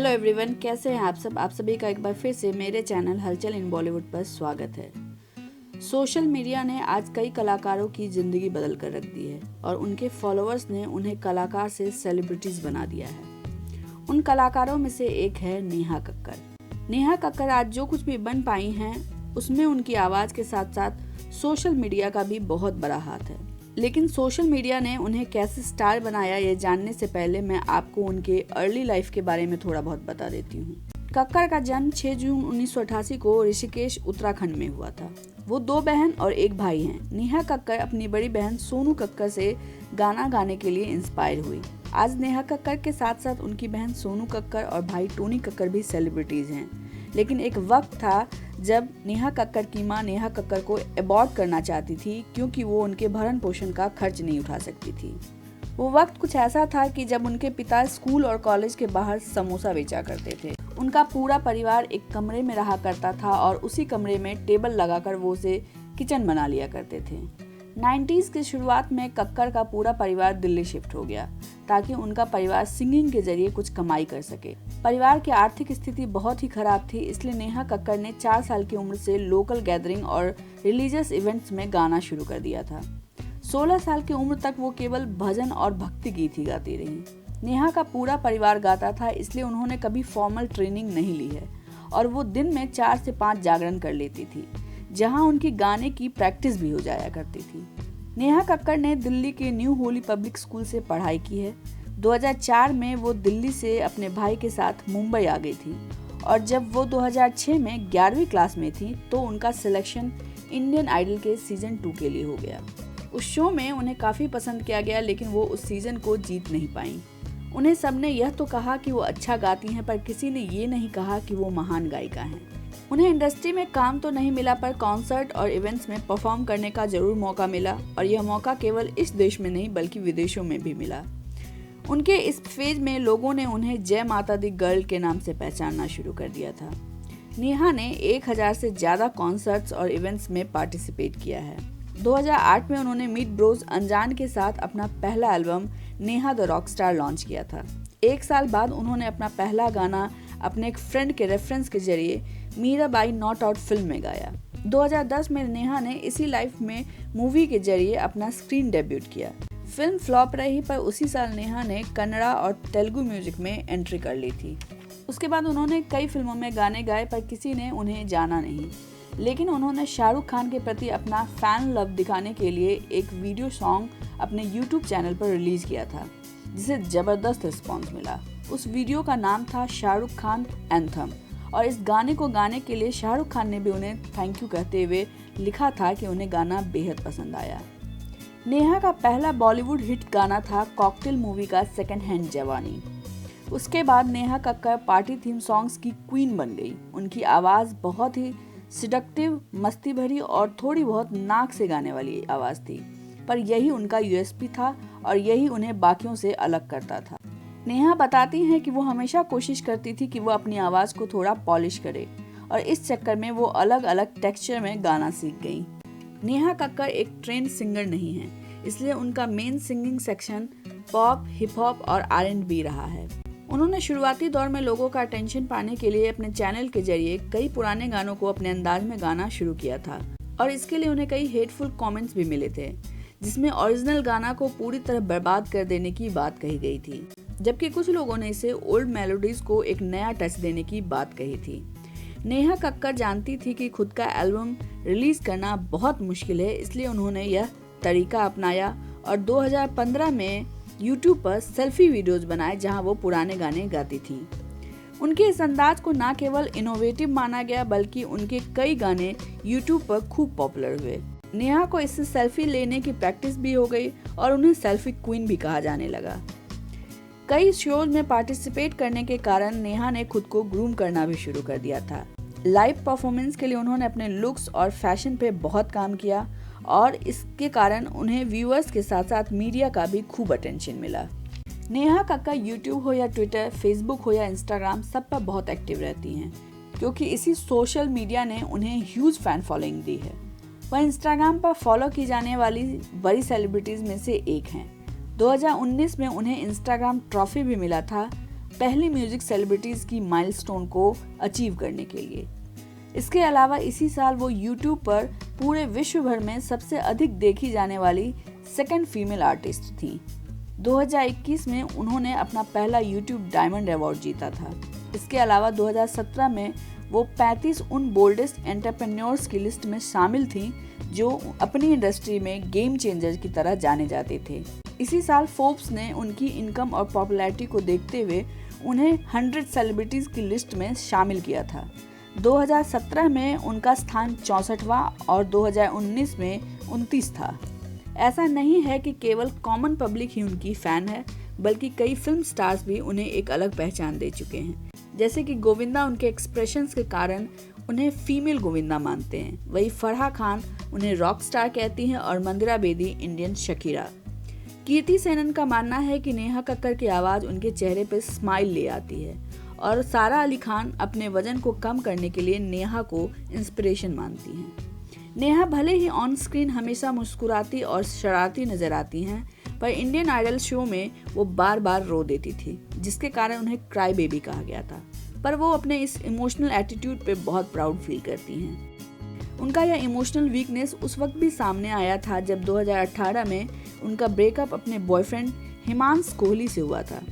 Hello everyone, कैसे हैं आप सब। आप सभी का एक बार फिर से मेरे चैनल हलचल इन बॉलीवुड पर स्वागत है। सोशल मीडिया ने आज कई कलाकारों की ज़िंदगी बदल कर रख दी है और उनके फॉलोअर्स ने उन्हें कलाकार से सेलिब्रिटीज़ बना दिया है। उन कलाकारों में से एक है नेहा कक्कड़। नेहा कक्कड़ आज जो कुछ भी बन पाई हैं उसमें उनकी आवाज़ के साथ साथ सोशल मीडिया का भी बहुत बड़ा हाथ है। लेकिन सोशल मीडिया ने उन्हें कैसे स्टार बनाया, ये जानने से पहले मैं आपको उनके अर्ली लाइफ के बारे में थोड़ा बहुत बता देती हूँ। कक्कड़ का जन्म 6 जून 1988 को ऋषिकेश, उत्तराखंड में हुआ था। वो 2 बहन और 1 भाई हैं। नेहा कक्कड़ अपनी बड़ी बहन सोनू कक्कड़ से गाना गाने के लिए इंस्पायर हुई। आज नेहा कक्कड़ के साथ साथ उनकी बहन सोनू कक्कड़ और भाई टोनी कक्कड़ भी सेलिब्रिटीज हैं। लेकिन एक वक्त था जब नेहा कक्कड़ की मां नेहा कक्कड़ को अबॉर्ट करना चाहती थी क्योंकि वो उनके भरण पोषण का खर्च नहीं उठा सकती थी। वो वक्त कुछ ऐसा था कि जब उनके पिता स्कूल और कॉलेज के बाहर समोसा बेचा करते थे। उनका पूरा परिवार एक कमरे में रहा करता था और उसी कमरे में टेबल लगाकर वो उसे किचन बना लिया करते थे। 90s की शुरुआत में कक्कड़ का पूरा परिवार दिल्ली शिफ्ट हो गया ताकि उनका परिवार सिंगिंग के जरिए कुछ कमाई कर सके। परिवार की आर्थिक स्थिति बहुत ही खराब थी, इसलिए नेहा कक्कड़ ने 4 साल की उम्र से लोकल गैदरिंग और रिलीजियस इवेंट्स में गाना शुरू कर दिया था। 16 साल की उम्र तक वो केवल भजन और भक्ति गीत ही गाती रही। नेहा का पूरा परिवार गाता था, इसलिए उन्होंने कभी फॉर्मल ट्रेनिंग नहीं ली है और वो दिन में 4 से 5 जागरण कर लेती थी, जहां उनकी गाने की प्रैक्टिस भी हो जाया करती थी। नेहा कक्कड़ ने दिल्ली के न्यू होली पब्लिक स्कूल से पढ़ाई की है। 2004 में वो दिल्ली से अपने भाई के साथ मुंबई आ गई थी और जब वो 2006 में 11वीं क्लास में थी तो उनका सिलेक्शन इंडियन आइडल के सीजन 2 के लिए हो गया। उस शो में उन्हें काफ़ी पसंद किया गया, लेकिन वो उस सीजन को जीत नहीं पाई। उन्हें सबने यह तो कहा कि वो अच्छा गाती हैं, पर किसी ने ये नहीं कहा कि वो महान गायिका हैं। उन्हें इंडस्ट्री में काम तो नहीं मिला, पर कॉन्सर्ट और इवेंट्स में परफॉर्म करने का जरूर मौका मिला और यह मौका केवल इस देश में नहीं बल्कि विदेशों में भी मिला। उनके इस फेज में लोगों ने उन्हें जय माता दी गर्ल के नाम से पहचानना शुरू कर दिया था। नेहा ने 1000 से ज़्यादा कॉन्सर्ट्स और इवेंट्स में पार्टिसिपेट किया है। 2008 में उन्होंने मीट ब्रोस अनजान के साथ अपना पहला album Neha the rock star launch किया था। 1 साल बाद उन्होंने अपना पहला गाना अपने एक फ्रेंड के रेफरेंस के जरिए मीराबाई नॉट आउट फिल्म में गाया। 2010 में नेहा ने इसी लाइफ में मूवी के जरिए अपना स्क्रीन डेब्यूट किया। फिल्म फ्लॉप रही, पर उसी साल नेहा ने कन्नड़ा और तेलुगु म्यूजिक में एंट्री कर ली थी। उसके बाद उन्होंने कई फिल्मों में गाने गाए, पर किसी ने उन्हें जाना नहीं। लेकिन उन्होंने शाहरुख खान के प्रति अपना फैन लव दिखाने के लिए एक वीडियो सॉन्ग अपने यूट्यूब चैनल पर रिलीज किया था, जिसे जबरदस्त रिस्पॉन्स मिला। उस वीडियो का नाम था शाहरुख खान एंथम और इस गाने को गाने के लिए शाहरुख खान ने भी उन्हें थैंक यू कहते हुए लिखा था कि उन्हें गाना बेहद पसंद आया। नेहा का पहला बॉलीवुड हिट गाना था कॉकटेल मूवी का सेकंड हैंड जवानी। उसके बाद Neha Kakkar party theme songs की क्वीन बन गई। उनकी आवाज़ बहुत ही सिडक्टिव, मस्ती भरी और थोड़ी बहुत नाक से गाने वाली आवाज़ थी, पर यही उनका यूएसपी था और यही उन्हें बाकियों से अलग करता था। नेहा बताती हैं कि वो हमेशा कोशिश करती थी कि वो अपनी आवाज़ को थोड़ा पॉलिश करे और इस चक्कर में वो अलग अलग टेक्सचर में गाना सीख गई। नेहा कक्कड़ एक ट्रेंड सिंगर नहीं है, इसलिए उनका main singing section pop, hip hop और R&B रहा है। उन्होंने शुरुआती दौर में लोगों का अटेंशन पाने के लिए अपने चैनल के जरिए कई पुराने गानों को अपने अंदाज में गाना शुरू किया था और इसके लिए उन्हें कई हेटफुल कमेंट्स भी मिले थे, जिसमें ओरिजिनल गाना को पूरी तरह बर्बाद कर देने की बात कही गई थी, जबकि कुछ लोगों ने इसे ओल्ड मेलोडीज को एक नया टच देने की बात कही थी। नेहा कक्कड़ जानती थी कि खुद का एल्बम रिलीज करना बहुत मुश्किल है, इसलिए उन्होंने यह तरीका अपनाया और 2015 में YouTube पर सेल्फी वीडियोस बनाए जहां वो पुराने गाने गाती थी। उनके इस अंदाज को न केवल इनोवेटिव माना गया, बल्कि उनके कई गाने YouTube पर खूब पॉपुलर हुए। नेहा को इससे सेल्फी लेने की प्रैक्टिस भी हो गई और उन्हें सेल्फी क्वीन भी कहा जाने लगा। कई शोज में पार्टिसिपेट करने के कारण नेहा ने खुद को ग्रूम करना भी शुरू कर दिया था। लाइव परफॉर्मेंस के लिए उन्होंने अपने लुक्स और फैशन पे बहुत काम किया और इसके कारण उन्हें व्यूअर्स के साथ साथ मीडिया का भी खूब अटेंशन मिला। नेहा कक्कड़ यूट्यूब हो या ट्विटर, फेसबुक हो या इंस्टाग्राम, सब पर बहुत एक्टिव रहती हैं क्योंकि इसी सोशल मीडिया ने उन्हें ह्यूज फैन फॉलोइंग दी है। वह इंस्टाग्राम पर फॉलो की जाने वाली बड़ी सेलिब्रिटीज में से एक हैं। 2019 में उन्हें इंस्टाग्राम ट्रॉफी भी मिला था पहली म्यूजिक सेलिब्रिटीज की माइलस्टोन को अचीव करने के लिए। इसके अलावा इसी साल वो YouTube पर पूरे विश्व भर में सबसे अधिक देखी जाने वाली सेकंड फीमेल आर्टिस्ट थी। 2021 में उन्होंने अपना पहला YouTube डायमंड अवार्ड जीता था। इसके अलावा 2017 में वो 35 उन बोल्डेस्ट एंटरप्रेन्योर्स की लिस्ट में शामिल थीं जो अपनी इंडस्ट्री में गेम चेंजर की तरह जाने जाते थे। इसी साल फोर्ब्स ने उनकी इनकम और पॉपुलैरिटी को देखते हुए उन्हें 100 सेलिब्रिटीज की लिस्ट में शामिल किया था। 2017 में उनका स्थान 64वां और 2019 में 29 था। ऐसा नहीं है कि केवल कॉमन पब्लिक ही उनकी फैन है, बल्कि कई फिल्म स्टार्स भी उन्हें एक अलग पहचान दे चुके हैं। जैसे कि गोविंदा उनके एक्सप्रेशंस के कारण उन्हें फीमेल गोविंदा मानते हैं, वही फराह खान उन्हें रॉक स्टार कहती हैं और मंदिरा बेदी इंडियन शकीरा। कीर्ति सेनन का मानना है कि नेहा कक्कड़ की आवाज़ उनके चेहरे पर स्माइल ले आती है और सारा अली खान अपने वजन को कम करने के लिए नेहा को इंस्पिरेशन मानती हैं। नेहा भले ही ऑन स्क्रीन हमेशा मुस्कुराती और शरारती नजर आती हैं, पर इंडियन आइडल शो में वो बार बार रो देती थी, जिसके कारण उन्हें क्राई बेबी कहा गया था। पर वो अपने इस इमोशनल एटीट्यूड पे बहुत प्राउड फील करती हैं। उनका यह इमोशनल वीकनेस उस वक्त भी सामने आया था जब 2018 में उनका ब्रेकअप अपने बॉयफ्रेंड हिमांशु कोहली से हुआ था,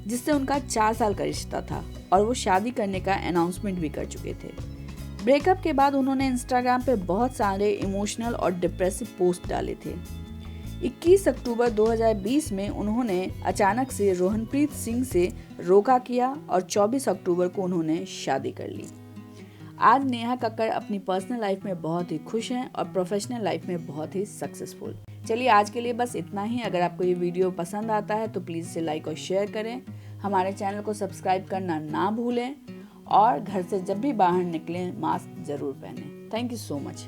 जिससे उनका 4 साल का रिश्ता था और वो शादी करने का अनाउंसमेंट भी कर चुके थे। ब्रेकअप के बाद उन्होंने इंस्टाग्राम पे बहुत सारे इमोशनल और डिप्रेसिव पोस्ट डाले थे। 21 अक्टूबर 2020 में उन्होंने अचानक से रोहनप्रीत सिंह से रोका किया और 24 अक्टूबर को उन्होंने शादी कर ली। आज नेहा कक्कड़ अपनी पर्सनल लाइफ में बहुत ही खुश हैं और प्रोफेशनल लाइफ में बहुत ही सक्सेसफुल। चलिए आज के लिए बस इतना ही। अगर आपको ये वीडियो पसंद आता है तो प्लीज़ इसे लाइक और शेयर करें। हमारे चैनल को सब्सक्राइब करना ना भूलें और घर से जब भी बाहर निकलें मास्क जरूर पहनें। Thank you so much.